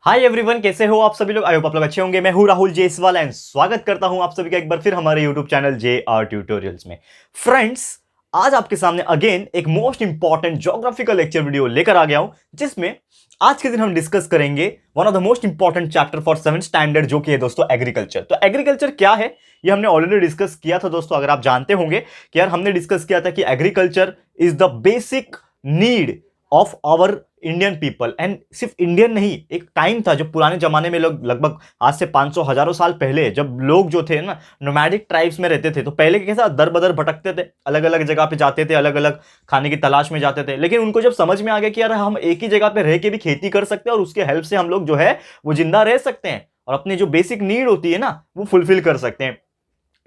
Hi everyone, कैसे हो आप सभी लोग। आई होप आप लोग अच्छे होंगे। मैं हूं राहुल जेसवाल एंड स्वागत करता हूं आप सभी का एक बार फिर हमारे यूट्यूब चैनल JR ट्यूटोरियल्स में। फ्रेंड्स, आज आपके सामने अगेन एक most important geographical lecture video लेकर आ गया हूं, जिसमें आज के दिन हम डिस्कस करेंगे one of the most important chapter for 7th standard, जो कि है दोस्तों एग्रीकल्चर। तो एग्रीकल्चर क्या है ये हमने ऑलरेडी डिस्कस किया था दोस्तों। अगर आप जानते होंगे कि यार हमने डिस्कस किया था कि agriculture is the basic need of our Indian people. And सिर्फ इंडियन नहीं, एक टाइम था जो पुराने जमाने में लोग लगभग आज से 500 हजारों साल पहले, जब लोग जो थे ना नोमैडिक ट्राइब्स में रहते थे, तो पहले कैसा दर बदर भटकते थे, अलग अलग जगह पे जाते थे, अलग अलग खाने की तलाश में जाते थे। लेकिन उनको जब समझ में आ गया कि यार हम एक ही जगह पे रह के भी खेती कर सकते हैं और उसके हेल्प से हम लोग जो है वो जिंदा रह सकते हैं और अपनी जो बेसिक नीड होती है ना वो फुलफिल कर सकते हैं।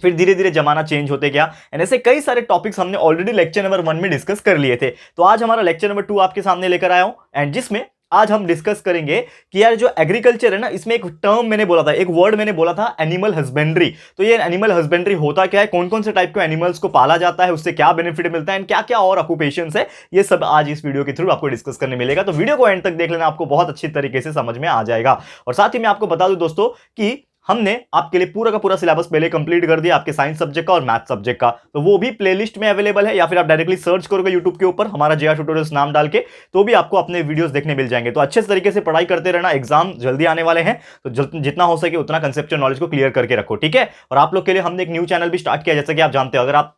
फिर धीरे धीरे जमाना चेंज होते गया एंड ऐसे कई सारे टॉपिक्स हमने ऑलरेडी लेक्चर नंबर 1 में डिस्कस कर लिए थे। तो आज हमारा लेक्चर नंबर 2 आपके सामने लेकर आया हूं एंड जिसमें आज हम डिस्कस करेंगे कि यार जो एग्रीकल्चर है ना, इसमें एक टर्म मैंने बोला था, एक वर्ड मैंने बोला था, एनिमल हस्बेंड्री। तो ये एनिमल हस्बेंड्री होता क्या है, कौन कौन से टाइप के एनिमल्स को पाला जाता है, उससे क्या बेनिफिट मिलता है, क्या क्या और ऑक्यूपेशंस है, ये सब आज इस वीडियो के थ्रू आपको डिस्कस करने मिलेगा। तो वीडियो को एंड तक देख लेना, आपको बहुत अच्छी तरीके से समझ में आ जाएगा। और साथ ही मैं आपको बता दूं दोस्तों कि हमने आपके लिए पूरा का पूरा सिलेबस पहले कंप्लीट कर दिया, आपके साइंस सब्जेक्ट का और मैथ सब्जेक्ट का। तो वो भी प्लेलिस्ट में अवेलेबल है, या फिर आप डायरेक्टली सर्च करोगे यूट्यूब के ऊपर हमारा JR ट्यूटोरियल्स नाम डाल के, तो भी आपको अपने वीडियोस देखने मिल जाएंगे। तो अच्छे तरीके से पढ़ाई करते रहना, एग्जाम जल्दी आने वाले हैं, तो जितना हो सके उतना कंसेप्चुअल नॉलेज को क्लियर करके रखो, ठीक है। और आप लोग के लिए हमने एक न्यू चैनल भी स्टार्ट किया, जैसा कि आप जानते हो। अगर आप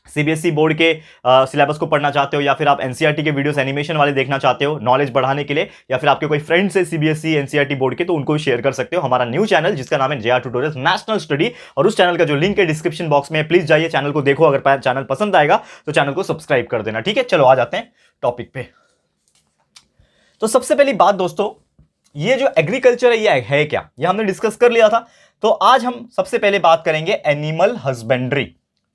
CBSE बोर्ड के सिलेबस को पढ़ना चाहते हो, या फिर आप NCERT के वीडियोस एनिमेशन वाले देखना चाहते हो नॉलेज बढ़ाने के लिए, या फिर आपके कोई फ्रेंड्स है CBSE NCERT बोर्ड के, तो उनको भी शेयर कर सकते हो। हमारा न्यू चैनल जिसका नाम है JR ट्यूटोरियल्स नेशनल स्टडी, और उस चैनल का जो लिंक है डिस्क्रिप्शन बॉक्स में, प्लीज जाइए चैनल को देखो। अगर चैनल पसंद आएगा तो चैनल को सब्सक्राइब कर देना, ठीक है। चलो आ जाते हैं टॉपिक पे। तो सबसे पहली बात दोस्तों, ये जो एग्रीकल्चर है ये है क्या, ये हमने डिस्कस कर लिया था। तो आज हम सबसे पहले बात करेंगे एनिमल हस्बेंड्री,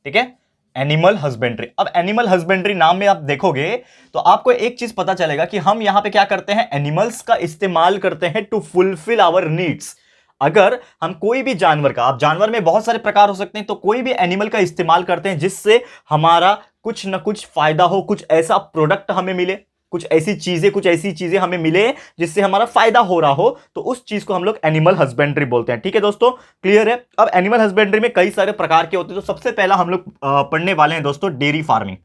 ठीक है। Animal husbandry. अब एनिमल हस्बेंड्री नाम में आप देखोगे तो आपको एक चीज पता चलेगा कि हम यहां पे क्या करते हैं, एनिमल्स का इस्तेमाल करते हैं टू फुलफिल आवर नीड्स। अगर हम कोई भी जानवर का, आप जानवर में बहुत सारे प्रकार हो सकते हैं, तो कोई भी एनिमल का इस्तेमाल करते हैं जिससे हमारा कुछ ना कुछ फायदा हो, कुछ ऐसा प्रोडक्ट हमें मिले, कुछ ऐसी चीजें हमें मिले जिससे हमारा फायदा हो रहा हो, तो उस चीज को हम लोग एनिमल हस्बेंड्री बोलते हैं, ठीक है दोस्तों। क्लियर है। अब एनिमल हस्बेंड्री में कई सारे प्रकार के होते हैं। तो सबसे पहला हम लोग पढ़ने वाले हैं दोस्तों डेयरी फार्मिंग,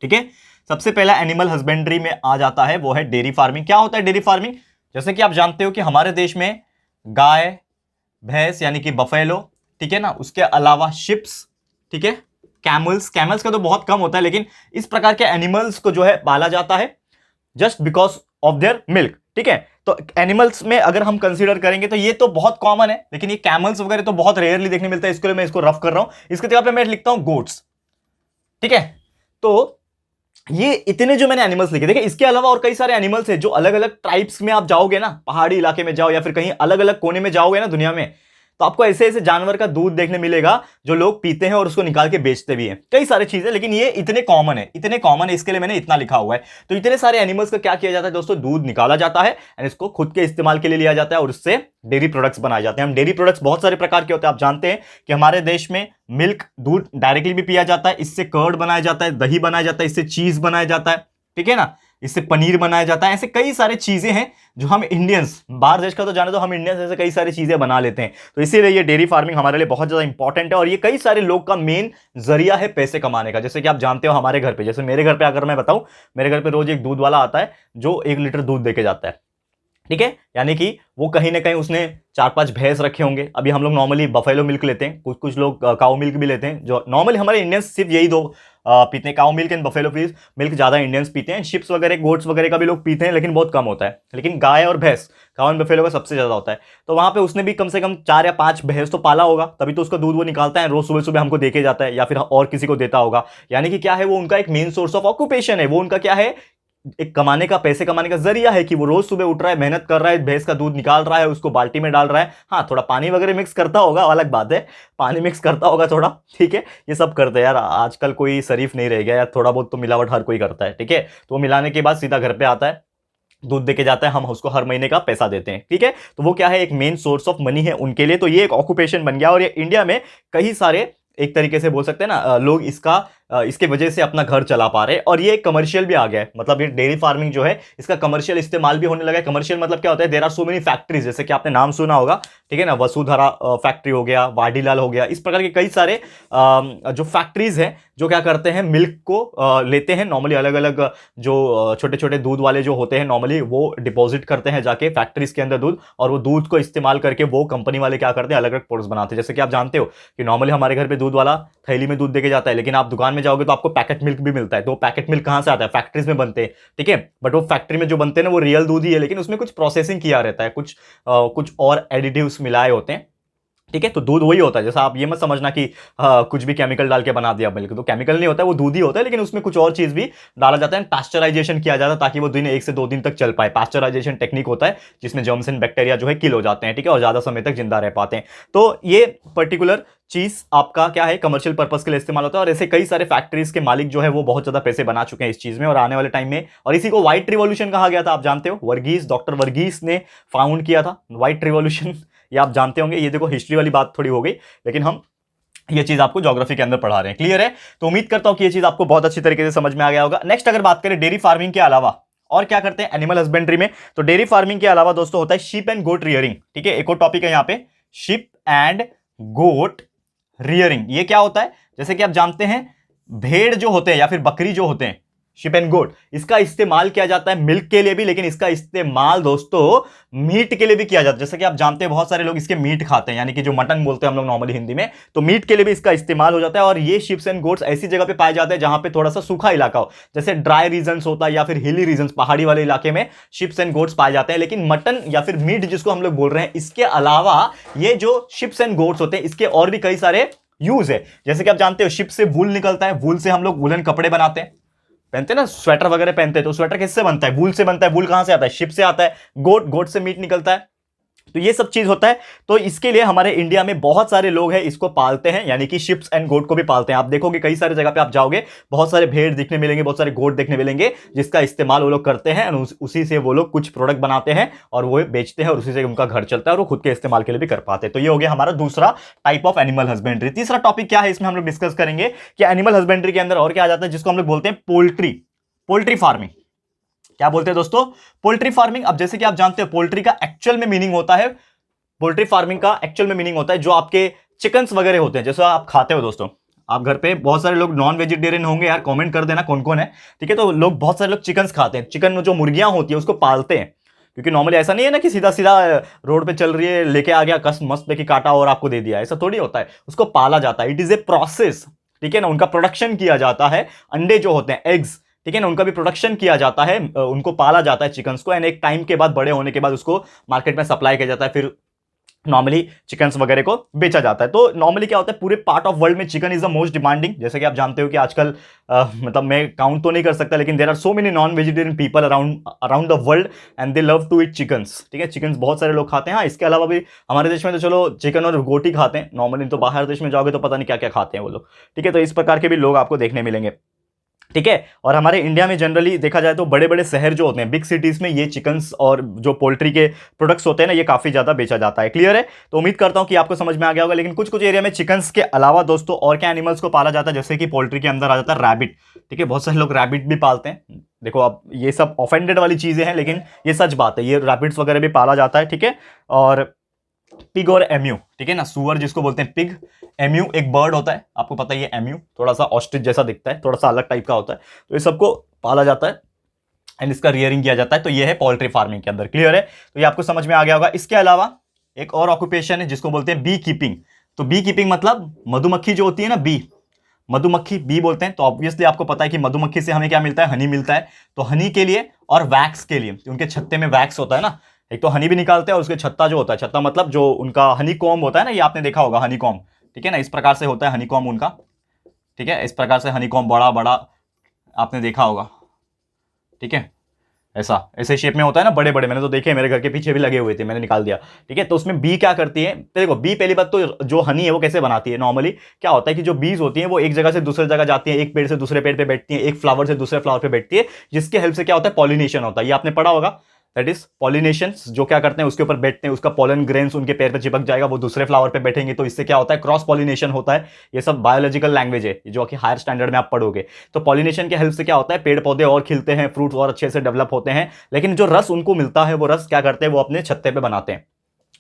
ठीक है। सबसे पहला एनिमल हस्बेंड्री में आ जाता है वो है डेयरी फार्मिंग। क्या होता है डेयरी फार्मिंग? जैसे कि आप जानते हो कि हमारे देश में गाय भैंस यानी कि बफेलो, ठीक है ना, उसके अलावा शिप्स, ठीक है, कैमल्स का तो बहुत कम होता है, लेकिन इस प्रकार के एनिमल्स को जो है पाला जाता है just because of their milk, ठीक है। तो एनिमल्स में अगर हम कंसीडर करेंगे तो ये तो बहुत कॉमन है, लेकिन ये कैमल्स वगैरह तो बहुत रेयरली देखने मिलता है, इसके लिए मैं इसको रफ कर रहा हूं। इसके जगह पे मैं लिखता हूं गोट्स, ठीक है। तो ये इतने जो मैंने एनिमल्स लिखे, देखिए इसके अलावा और कई सारे एनिमल्स हैं जो अलग अलग ट्राइब्स में आप जाओगे ना, पहाड़ी इलाके में जाओ या फिर कहीं अलग अलग कोने में जाओगे ना दुनिया में, तो आपको ऐसे ऐसे जानवर का दूध देखने मिलेगा जो लोग पीते हैं और उसको निकाल के बेचते भी हैं, कई सारी चीजें। लेकिन ये इतने कॉमन है, इसके लिए मैंने इतना लिखा हुआ है। तो इतने सारे एनिमल्स का क्या किया जाता है दोस्तों, दूध निकाला जाता है एंड इसको खुद के इस्तेमाल के लिए लिया जाता है और उससे डेयरी प्रोडक्ट्स बनाए जाते हैं। हम डेयरी प्रोडक्ट्स बहुत सारे प्रकार के होते हैं। आप जानते हैं कि हमारे देश में मिल्क, दूध डायरेक्टली भी पिया जाता है, इससे कर्ड बनाया जाता है, दही बनाया जाता है, इससे चीज बनाया जाता है, ठीक है ना, इससे पनीर बनाया जाता है। ऐसे कई सारे चीजें हैं जो हम इंडियंस, बाहर देश का तो जाने दो, हम इंडियंस ऐसे कई सारी चीजें बना लेते हैं। तो इसीलिए ये डेयरी फार्मिंग हमारे लिए बहुत ज्यादा इंपॉर्टेंट है और ये कई सारे लोग का मेन जरिया है पैसे कमाने का। जैसे कि आप जानते हो हमारे घर पे, जैसे मेरे घर पे अगर मैं बताऊं, मेरे घर पे रोज एक दूध वाला आता है जो 1 लीटर दूध देके जाता है, ठीक है। यानी कि वो कहीं ना कहीं उसने 4-5 भैंस रखे होंगे। अभी हम लोग नॉर्मली बफेलो मिल्क लेते हैं, कुछ लोग काऊ मिल्क भी लेते हैं। जो नॉर्मली हमारे इंडियंस सिर्फ यही दो पीते हैं, काऊ मिल्क एंड बफेलो मिल्क ज्यादा इंडियंस पीते हैं। शिप्स वगैरह, गोट्स वगैरह का भी लोग पीते हैं, लेकिन बहुत कम होता है। लेकिन गाय और भैंस, काऊ एंड बफेलो का सबसे ज्यादा होता है। तो वहां पे उसने भी कम से कम 4 या 5 भैंस तो पाला होगा, तभी तो उसका दूध वो निकालता है, रोज सुबह सुबह हमको देके जाता है या फिर और किसी को देता होगा। यानी कि क्या है, वो उनका एक मेन सोर्स ऑफ ऑक्यूपेशन है, वो उनका क्या है, एक कमाने का, पैसे कमाने का जरिया है कि वो रोज सुबह उठ रहा है, मेहनत कर रहा है, भैंस का दूध निकाल रहा है, उसको बाल्टी में डाल रहा है। हाँ, थोड़ा पानी वगैरह मिक्स करता होगा, अलग बात है, पानी मिक्स करता होगा थोड़ा, ठीक है। ये सब करते हैं यार, आजकल कोई शरीफ नहीं रह गया यार, थोड़ा बहुत तो मिलावट हर कोई करता है, ठीक है। तो वो मिलाने के बाद सीधा घर पे आता है, दूध देके जाता है, हम उसको हर महीने का पैसा देते हैं, ठीक है। तो वो क्या है, एक मेन सोर्स ऑफ मनी है उनके लिए। तो ये एक ऑक्यूपेशन बन गया और ये इंडिया में कई सारे, एक तरीके से बोल सकते हैं ना, लोग इसका इसके वजह से अपना घर चला पा रहे हैं। और ये कमर्शियल भी आ गया है, मतलब ये डेयरी फार्मिंग जो है इसका कमर्शियल इस्तेमाल भी होने लगा है। कमर्शियल मतलब क्या होता है, there are so many factories, जैसे कि आपने नाम सुना होगा, ठीक है ना, वसुधरा फैक्ट्री हो गया, वाडीलाल हो गया, इस प्रकार के कई सारे जो फैक्ट्रीज हैं जो क्या करते हैं, मिल्क को लेते हैं नॉर्मली, अलग अलग जो छोटे छोटे दूध वाले जो होते हैं नॉर्मली वो डिपॉजिट करते हैं जाके फैक्ट्रीज के अंदर दूध, और वो दूध को इस्तेमाल करके वो कंपनी वाले क्या करते हैं, अलग अलग प्रोडक्ट्स बनाते हैं। जैसे कि आप जानते हो कि नॉर्मली हमारे घर पे दूध वाला थैली में दूध देके जाता है, लेकिन आप दुकान में जाओगे तो आपको पैकेट मिल्क भी मिलता है। तो पैकेट मिल्क कहां से आता है, फैक्ट्रीज में बनते हैं, ठीक है, बट वो फैक्ट्री में जो बनते हैं ना वो रियल दूध ही है, लेकिन उसमें कुछ प्रोसेसिंग किया रहता है, कुछ और एडिटिव्स मिलाए होते हैं, ठीक है। तो दूध वही होता है, जैसा आप ये मत समझना कि कुछ भी केमिकल डाल के बना दिया मिल्क, तो केमिकल नहीं होता है, वो दूध ही होता है, लेकिन उसमें कुछ और चीज भी डाला जाता है, पास्चराइजेशन किया जाता है ताकि वो दिन 1 से 2 दिन तक चल पाए। पास्चराइजेशन टेक्निक होता है जिसमें जर्म्स एंड बैक्टीरिया जो है किल हो जाते हैं, ठीक है, और ज्यादा समय तक जिंदा रह पाते हैं। तो ये पर्टिकुलर चीज आपका क्या है, कमर्शियल पर्पस के लिए इस्तेमाल होता है। और ऐसे कई सारे फैक्ट्रीज के मालिक जो है वो बहुत ज्यादा पैसे बना चुके हैं इस चीज में और आने वाले टाइम में। और इसी को व्हाइट रिवॉल्यूशन कहा गया था, आप जानते हो, वर्गीस, डॉक्टर वर्गीस ने फाउंड किया था व्हाइट रिवॉल्यूशन, ये आप जानते होंगे। ये देखो हिस्ट्री वाली बात थोड़ी हो गई, लेकिन हम ये चीज आपको ज्योग्राफी के अंदर पढ़ा रहे हैं, क्लियर है। तो उम्मीद करता हूं कि ये चीज आपको बहुत अच्छी तरीके से समझ में आ गया होगा। नेक्स्ट अगर बात करें डेयरी फार्मिंग के अलावा और क्या करते हैं एनिमल हस्बेंड्री में, तो डेयरी फार्मिंग के अलावा दोस्तों होता है शीप एंड गोट रियरिंग, ठीक है, एक और टॉपिक है यहाँ पे, शीप एंड गोट रियरिंग। ये क्या होता है, जैसे कि आप जानते हैं भेड़ जो होते हैं या फिर बकरी जो होते हैं, शिप एंड गोट, इसका इस्तेमाल किया जाता है मिल्क के लिए भी, लेकिन इसका इस्तेमाल दोस्तों मीट के लिए भी किया जाता है। जैसे कि आप जानते हैं बहुत सारे लोग इसके मीट खाते हैं, यानी कि जो मटन बोलते हैं हम लोग नॉर्मली हिंदी में, तो मीट के लिए भी इसका इस्तेमाल हो जाता है। और ये शिप्स एंड गोट्स ऐसी जगह पे पाए जाते हैं जहां पे थोड़ा सा सूखा इलाका हो, जैसे ड्राई रीजन्स होता है या फिर हिली रीजन्स, पहाड़ी वाले इलाके में शिप्स एंड गोट्स पाए जाते हैं। लेकिन मटन या फिर मीट जिसको हम लोग बोल रहे हैं, इसके अलावा ये जो शिप्स एंड गोट्स होते हैं इसके और भी कई सारे यूज है। जैसे कि आप जानते हो शिप से वूल निकलता है, वूल से हम लोग वुलन कपड़े बनाते हैं, पहनते हैं ना, स्वेटर वगैरह पहनते हैं, तो स्वेटर किससे बनता है, वूल से बनता है। वूल कहां से आता है, शिप से आता है। गोट से मीट निकलता है, तो ये सब चीज होता है। तो इसके लिए हमारे इंडिया में बहुत सारे लोग हैं इसको पालते हैं, यानी कि शिप्स एंड गोट को भी पालते हैं। आप देखोगे कई सारे जगह पे आप जाओगे, बहुत सारे भेड़ दिखने मिलेंगे, बहुत सारे गोट देखने मिलेंगे, जिसका इस्तेमाल वो लोग करते हैं और उसी से वो लोग कुछ प्रोडक्ट बनाते हैं और वो बेचते हैं और उसी से उनका घर चलता है और वो खुद के इस्तेमाल के लिए भी कर पाते हैं। तो ये हो गया हमारा दूसरा टाइप ऑफ एनिमल हस्बेंड्री। तीसरा टॉपिक क्या है इसमें हम लोग डिस्कस करेंगे कि एनिमल हस्बेंड्री के अंदर और क्या आ जाता है, जिसको हम लोग बोलते हैं पोल्ट्री फार्मिंग। क्या बोलते हैं दोस्तों, पोल्ट्री फार्मिंग। अब जैसे कि आप जानते हो पोल्ट्री का एक्चुअल में मीनिंग होता है, पोल्ट्री फार्मिंग का एक्चुअल में मीनिंग होता है जो आपके चिकन्स वगैरह होते हैं, जैसे आप खाते हो दोस्तों, आप घर पे बहुत सारे लोग नॉन वेजिटेरियन होंगे यार, कमेंट कर देना कौन कौन है, ठीक है। तो लोग, बहुत सारे लोग चिकन्स खाते हैं, चिकन में जो मुर्गियां होती है उसको पालते हैं, क्योंकि नॉर्मली ऐसा नहीं है ना कि सीधा सीधा रोड पे चल रही है लेके आ गया कस मस्त पे की काटा और आपको दे दिया, ऐसा थोड़ी होता है, उसको पाला जाता है। इट इज ए प्रोसेस, ठीक है ना, उनका प्रोडक्शन किया जाता है, अंडे जो होते हैं एग्स, ठीक है ना, उनका भी प्रोडक्शन किया जाता है, उनको पाला जाता है चिकन्स को, एंड एक टाइम के बाद बड़े होने के बाद उसको मार्केट में सप्लाई किया जाता है, फिर नॉर्मली चिकन्स वगैरह को बेचा जाता है। तो नॉर्मली क्या होता है, पूरे पार्ट ऑफ वर्ल्ड में chicken is the most demanding. जैसे कि आप जानते हो कि आजकल मतलब मैं काउंट तो नहीं कर सकता, लेकिन there are so many non vegetarian people around the world and they love to eat chickens, ठीक है, चिकन्स बहुत सारे लोग खाते हैं। हाँ, इसके अलावा भी हमारे देश में तो चलो चिकन और गोटी खाते हैं नॉर्मली, तो बाहर देश में जाओगे तो पता नहीं क्या क्या खाते हैं वो लोग, ठीक है। तो इस प्रकार के भी लोग आपको देखने मिलेंगे, ठीक है। और हमारे इंडिया में जनरली देखा जाए तो बड़े बड़े शहर जो होते हैं, बिग सिटीज में, ये चिकन्स और जो पोल्ट्री के प्रोडक्ट्स होते हैं ना, ये काफी ज्यादा बेचा जाता है, क्लियर है। तो उम्मीद करता हूं कि आपको समझ में आ गया होगा। लेकिन कुछ कुछ एरिया में चिकन्स के अलावा दोस्तों और क्या एनिमल्स को पाला जाता है, जैसे कि पोल्ट्री के अंदर आ जाता है रैबिट, ठीक है, बहुत सारे लोग रैबिट भी पालते हैं। देखो अब ये सब ऑफेंडेड वाली चीजें हैं, लेकिन ये सच बात है, ये रैबिट्स वगैरह भी पाला जाता है, ठीक है। और पिग और एम्यू, ठीक है ना, सुअर जिसको बोलते हैं पिग, एम्यू एक बर्ड होता है, आपको पता ही है, एम्यू थोड़ा सा ऑस्ट्रिच जैसा दिखता है, थोड़ा सा अलग टाइप का होता है, तो ये सबको पाला जाता है एंड इसका रियरिंग किया जाता है। तो ये है पोल्ट्री फार्मिंग के अंदर, क्लियर है। तो ये आपको समझ में आ गया होगा। इसके अलावा एक और ऑक्यूपेशन है जिसको बोलते हैं बी कीपिंग। तो बी कीपिंग मतलब मधुमक्खी जो होती है ना, बी, मधुमक्खी बी बोलते हैं। तो ऑब्वियसली आपको पता है कि मधुमक्खी से हमें क्या मिलता है, हनी मिलता है। तो हनी के लिए और वैक्स के लिए, उनके छत्ते में वैक्स होता है ना, एक तो हनी भी निकालते हैं और उसके छत्ता जो होता है, छत्ता मतलब जो उनका हनी कॉम्ब होता है ना, ये आपने देखा होगा हनी कॉम्ब, ठीक है ना, इस प्रकार से होता है हनी कॉम्ब उनका, ठीक है, इस प्रकार से हनी कॉम्ब बड़ा बड़ा आपने देखा होगा, ठीक है, ऐसे शेप में होता है ना, बड़े बड़े, मैंने तो देखे, मेरे घर के पीछे भी लगे हुए थे, मैंने निकाल दिया, ठीक है। तो उसमें बी क्या करती है, तो देखो बी पहली बात तो जो हनी है वो कैसे बनाती है, नॉर्मली क्या होता है कि जो बीज होती है वो एक जगह से दूसरे जगह जाती है, एक पेड़ से दूसरे पेड़ पे बैठती है, एक फ्लावर से दूसरे फ्लावर पे बैठती है, जिसके हेल्प से क्या होता है, पॉलिनेशन होता है। ये आपने पढ़ा होगा, दैट इज पॉलिनेशंस, जो क्या करते हैं उसके ऊपर बैठते हैं, उसका पॉलन ग्रेन्स उनके पैर पे चिपक जाएगा, वो दूसरे फ्लावर पे बैठेंगे, तो इससे क्या होता है, क्रॉस पॉलिनेशन होता है। ये सब बायोलॉजिकल लैंग्वेज है जो कि हायर स्टैंडर्ड में आप पढ़ोगे। तो पॉलिनेशन के हेल्प से क्या होता है, पेड़ पौधे और खिलते हैं, फ्रूट्स और अच्छे से डेवलप होते हैं। लेकिन जो रस उनको मिलता है वो रस क्या करते हैं, वो अपने छत्ते पे बनाते हैं,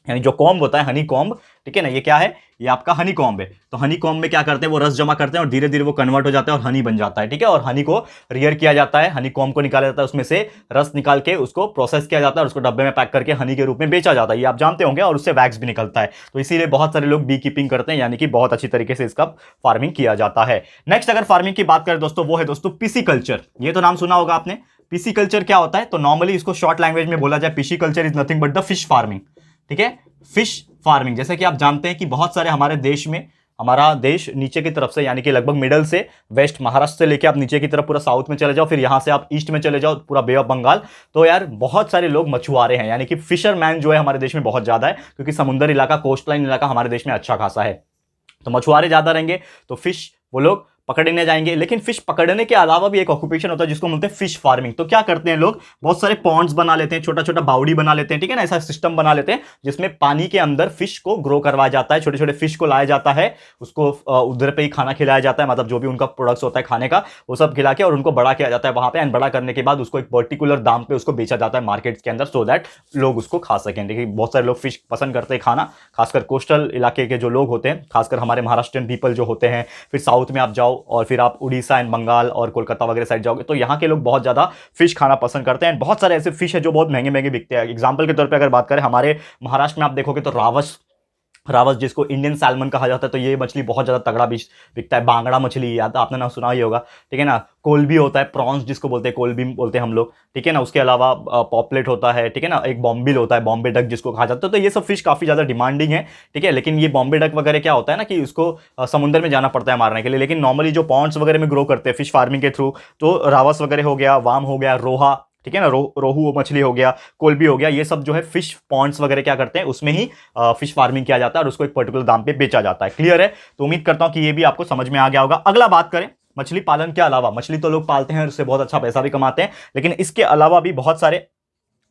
यानी जो कॉम्ब होता है, हनी कॉम्ब, ठीक है ना, ये क्या है, ये आपका हनी कॉम्ब है। तो हनी कॉम्ब में क्या करते हैं, वो रस जमा करते हैं और धीरे धीरे वो कन्वर्ट हो जाता है और हनी बन जाता है, ठीक है। और हनी को रियर किया जाता है, हनी कॉम्ब को निकाला जाता है, उसमें से रस निकाल के उसको प्रोसेस किया जाता है और उसको डब्बे में पैक करके हनी के रूप में बेचा जाता है, ये आप जानते होंगे। और उससे वैक्स भी निकलता है। तो इसीलिए बहुत सारे लोग बी कीपिंग करते हैं, यानी कि बहुत अच्छी तरीके से इसका फार्मिंग किया जाता है। नेक्स्ट अगर फार्मिंग की बात करें दोस्तों, वो है दोस्तों पिसीकल्चर। ये तो नाम सुना होगा आपने। पिसीकल्चर क्या होता है, तो नॉर्मली इसको शॉर्ट लैंग्वेज में बोला जाए, pisciculture is nothing but the fish farming, ठीक है। फिश फार्मिंग, जैसे कि आप जानते हैं कि बहुत सारे हमारे देश में, हमारा देश नीचे की तरफ से, यानी कि लगभग मिडल से वेस्ट, महाराष्ट्र से लेके आप नीचे की तरफ पूरा साउथ में चले जाओ, फिर यहां से आप ईस्ट में चले जाओ, पूरा बे ऑफ बंगाल। तो यार बहुत सारे लोग मछुआरे हैं, यानी कि फिशरमैन जो है हमारे देश में बहुत ज्यादा है, क्योंकि समुद्र इलाका, कोस्टलाइन इलाका हमारे देश में अच्छा खासा है। तो मछुआरे ज्यादा रहेंगे, तो फिश वो लोग पकड़ने जाएंगे। लेकिन फिश पकड़ने के अलावा भी एक ऑक्यूपेशन होता है जिसको बोलते हैं फिश फार्मिंग। तो क्या करते हैं लोग, बहुत सारे पॉन्ड्स बना लेते हैं, छोटा छोटा बाउडी बना लेते हैं, ठीक है ना, ऐसा सिस्टम बना लेते हैं जिसमें पानी के अंदर फिश को ग्रो करवाया जाता है, छोटे छोटे फिश को लाया जाता है, उसको उधर पे ही खाना खिलाया जाता है, मतलब जो भी उनका प्रोडक्ट्स होता है खाने का वो सब खिला के और उनको बड़ा किया जाता है वहां पे। एंड बड़ा करने के बाद उसको एक पर्टिकुलर दाम पे उसको बेचा जाता है मार्केट्स के अंदर, सो दैट लोग उसको खा सकें। देखिए बहुत सारे लोग फिश पसंद करते हैं खाना, खासकर कोस्टल इलाके के जो लोग होते हैं, खासकर हमारे महाराष्ट्रियन पीपल जो होते हैं। फिर साउथ में आप जाओ और फिर आप उड़ीसा एंड बंगाल और कोलकाता वगैरह साइड जाओगे तो यहाँ के लोग बहुत ज्यादा फिश खाना पसंद करते हैं। बहुत सारे ऐसे फिश है जो बहुत महंगे महंगे बिकते हैं। एग्जांपल के तौर पे अगर बात करें, हमारे महाराष्ट्र में आप देखोगे तो रावस, रावस जिसको इंडियन सैल्मन कहा जाता है, तो ये मछली बहुत ज्यादा तगड़ा बिकता है। बांगड़ा मछली, याद आपने ना सुना ही होगा, ठीक है ना। कोलबी होता है, प्रॉन्स जिसको बोलते हैं, कोलबी बोलते हैं हम लोग, ठीक है ना। उसके अलावा पॉपलेट होता है, ठीक है ना। एक बॉम्बिल होता है, बॉम्बे डक जिसको कहा जाता है। तो ये सब फिश काफी ज्यादा डिमांडिंग है, ठीक है। लेकिन ये बॉम्बे डक वगैरह क्या होता है ना कि उसको समुद्र में जाना पड़ता है मारने के लिए। लेकिन नॉर्मली जो पॉन्ड्स वगैरह में ग्रो करते हैं फिश फार्मिंग के थ्रू, तो रावस वगैरह हो गया, वाम हो गया, रोहा, ठीक है ना, रोहू मछली हो गया, कोलबी हो गया, ये सब जो है फिश पॉन्ड्स वगैरह क्या करते हैं, उसमें ही फिश फार्मिंग किया जाता है और उसको एक पर्टिकुलर दाम पे बेचा जाता है। क्लियर है? तो उम्मीद करता हूं कि ये भी आपको समझ में आ गया होगा। अगला बात करें मछली पालन के अलावा, मछली तो लोग पालते हैं और उससे बहुत अच्छा पैसा भी कमाते हैं, लेकिन इसके अलावा भी बहुत सारे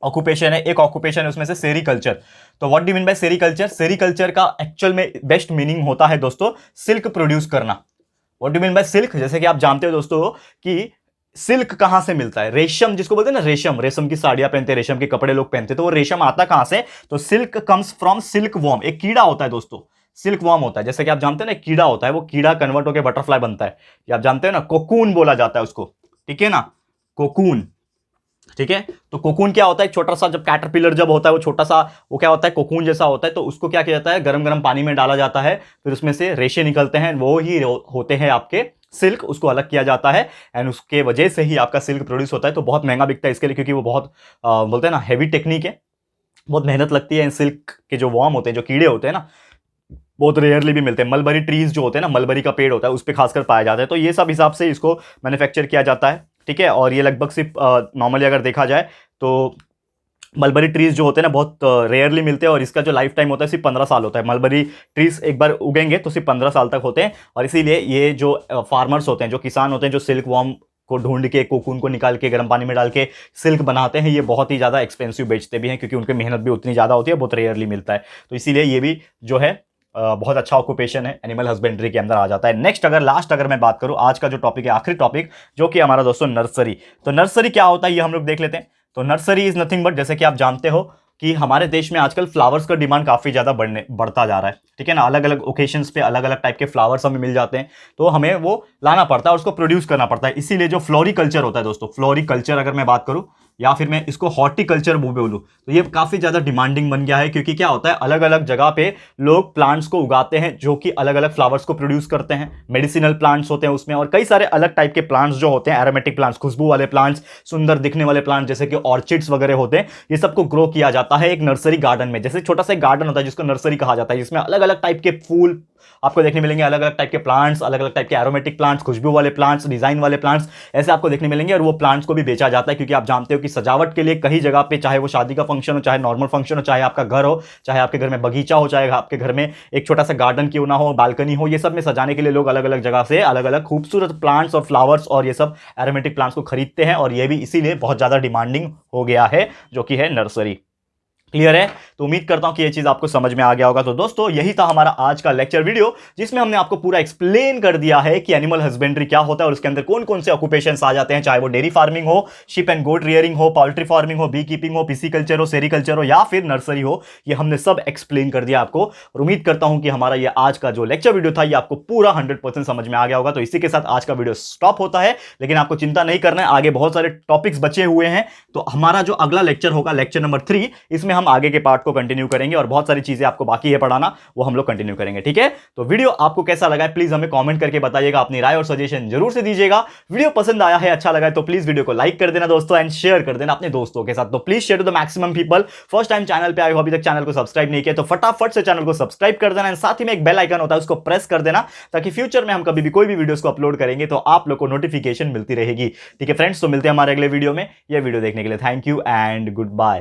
ऑक्यूपेशन है। एक ऑक्यूपेशन है उसमें से सेरीकल्चर। तो what do mean by sericulture? Sericulture का एक्चुअल में बेस्ट मीनिंग होता है दोस्तों सिल्क प्रोड्यूस करना। What do mean by silk? जैसे कि आप जानते हो दोस्तों कि सिल्क कहां से मिलता है, रेशम जिसको बोलते हैं ना, रेशम, रेशम की साड़ियां पहनते हैं, रेशम के कपड़े लोग पहनते हैं, तो वो रेशम आता कहां से? तो silk comes from silk worm. एक कीड़ा होता है दोस्तों, सिल्क वॉर्म होता है, जैसे कि आप जानते हैं ना कीड़ा होता है, वो कीड़ा कन्वर्ट होकर बटरफ्लाई बनता है, ये आप जानते हैं ना, कोकून बोला जाता है उसको, ठीक है ना, कोकून, ठीक है। तो कोकून क्या होता है, छोटा सा, जब कैटरपिलर जब होता है वो छोटा सा, वो क्या होता है, कोकून जैसा होता है। तो उसको क्या किया जाता है, गरम गरम पानी में डाला जाता है, फिर उसमें से रेशे निकलते हैं, वो ही होते हैं आपके सिल्क, उसको अलग किया जाता है एंड उसके वजह से ही आपका सिल्क प्रोड्यूस होता है। तो बहुत महंगा बिकता है इसके लिए, क्योंकि वो बहुत बोलते हैं ना हैवी टेक्निक है, बहुत मेहनत लगती है। सिल्क के जो वॉर्म होते हैं, जो कीड़े होते हैं ना, बहुत रेयरली भी मिलते हैं। मलबरी ट्रीज जो होते हैं ना, मलबरी का पेड़ होता है, उस पर खासकर पाया जाता है। तो ये सब हिसाब से इसको मैन्युफैक्चर किया जाता है, ठीक है। और ये लगभग सिर्फ नॉर्मली अगर देखा जाए तो मलबरी ट्रीज जो होते हैं ना बहुत रेयरली मिलते हैं और इसका जो लाइफ टाइम होता है सिर्फ 15 साल होता है। मलबरी ट्रीज एक बार उगेंगे तो सिर्फ 15 साल तक होते हैं। और इसीलिए ये जो फार्मर्स होते हैं, जो किसान होते हैं, जो सिल्क वॉर्म को ढूंढ के, कोकून को निकाल के गर्म पानी में डाल के सिल्क बनाते हैं, ये बहुत ही ज़्यादा एक्सपेंसिव बेचते भी हैं, क्योंकि उनकी मेहनत भी उतनी ज़्यादा होती है, बहुत रेयरली मिलता है। तो इसीलिए ये भी जो है बहुत अच्छा ऑक्यूपेशन है, एनिमल हस्बेंड्री के अंदर आ जाता है। नेक्स्ट अगर मैं बात करूं, आज का जो टॉपिक है, आखिरी टॉपिक, जो कि हमारा दोस्तों नर्सरी। तो नर्सरी क्या होता है ये हम लोग देख लेते हैं। तो नर्सरी इज नथिंग बट, जैसे कि आप जानते हो कि हमारे देश में आजकल फ्लावर्स का डिमांड काफी ज्यादा बढ़ता जा रहा है, ठीक है ना। अलग अलग ओकेशंस पे अलग अलग टाइप के फ्लावर्स हमें मिल जाते हैं, तो हमें वो लाना पड़ता है और उसको प्रोड्यूस करना पड़ता है। इसीलिए जो फ्लोरिकल्चर होता है दोस्तों, फ्लोरिकल्चर अगर मैं बात करूं या फिर मैं इसको हॉर्टिकल्चर बोलूं, तो ये काफी ज्यादा डिमांडिंग बन गया है। क्योंकि क्या होता है, अलग अलग जगह पे लोग प्लांट्स को उगाते हैं जो कि अलग अलग फ्लावर्स को प्रोड्यूस करते हैं। मेडिसिनल प्लांट्स होते हैं उसमें, और कई सारे अलग टाइप के प्लांट्स जो होते हैं, एरोमेटिक प्लांट्स, खुशबू वाले प्लांट्स, सुंदर दिखने वाले प्लांट्स जैसे कि ऑर्चिड्स वगैरह होते हैं, ये सबको ग्रो किया जाता है एक नर्सरी गार्डन में। जैसे छोटा सा गार्डन होता है जिसको नर्सरी कहा जाता है, जिसमें अलग अलग टाइप के फूल आपको देखने मिलेंगे, अलग अलग टाइप के प्लांट्स, अलग अलग टाइप के एरोमेटिक प्लांट्स, खुशबू वाले प्लांट्स, डिजाइन वाले प्लांट्स, ऐसे आपको देखने मिलेंगे। और वो प्लांट्स को भी बेचा जाता है, क्योंकि आप जानते हो की सजावट के लिए कई जगह पे, चाहे वो शादी का फंक्शन हो, चाहे नॉर्मल फंक्शन हो, चाहे आपका घर हो, चाहे आपके घर में बगीचा हो, चाहे आपके घर में एक छोटा सा गार्डन क्यों ना हो, बालकनी हो, ये सब में सजाने के लिए लोग अलग अलग जगह से अलग अलग खूबसूरत प्लांट्स और फ्लावर्स और ये सब एरोमेटिक प्लांट्स को खरीदते हैं, और ये भी इसीलिए बहुत ज्यादा डिमांडिंग हो गया है, जो कि है नर्सरी। क्लियर है? तो उम्मीद करता हूं कि ये चीज आपको समझ में आ गया होगा। तो दोस्तों, यही था हमारा आज का लेक्चर वीडियो, जिसमें हमने आपको पूरा एक्सप्लेन कर दिया है कि एनिमल हस्बेंड्री क्या होता है और उसके अंदर कौन कौन से ऑक्यूपेशंस आ जाते हैं, चाहे वो डेयरी फार्मिंग हो, शिप एंड गोट रियरिंग हो, पोल्ट्री फार्मिंग हो, बी कीपिंग हो, पिसिकल्चर हो, सेरिकल्चर हो, या फिर नर्सरी हो। ये हमने सब एक्सप्लेन कर दिया आपको, और उम्मीद करता हूं कि हमारा ये आज का जो लेक्चर वीडियो था ये आपको पूरा 100% समझ में आ गया होगा। तो इसी के साथ आज का वीडियो स्टॉप होता है, लेकिन आपको चिंता नहीं करना है, आगे बहुत सारे टॉपिक्स बचे हुए हैं। तो हमारा जो अगला लेक्चर होगा, लेक्चर नंबर 3, इसमें हम आगे के पार्ट को कंटिन्यू करेंगे, और बहुत सारी चीजें आपको बाकी है पढ़ाना, वो हम लोग कंटिन्यू करेंगे। ठीक है? तो वीडियो आपको कैसा लगा है प्लीज हमें कमेंट करके बताइएगा, अपनी राय और सजेशन जरूर से दीजिएगा। वीडियो पसंद आया है, अच्छा लगा है, तो प्लीज वीडियो को लाइक कर देना दोस्तों, एंड शेयर कर देना अपने दोस्तों के साथ। तो please share to the maximum people. First time channel पे आए हो, अभी तक चैनल को सब्सक्राइब नहीं किया, तो फटाफट से चैनल को सब्सक्राइब कर देना, साथ ही में एक बेल आइकन होता है उसको प्रेस कर देना, ताकि फ्यूचर में हम कभी भी कोई भी वीडियोस को अपलोड करेंगे तो आप लोग को नोटिफिकेशन मिलती रहेगी। ठीक है फ्रेंड्स, तो मिलते हैं हमारे अगले वीडियो में। यह वीडियो देखने के लिए thank you and good bye.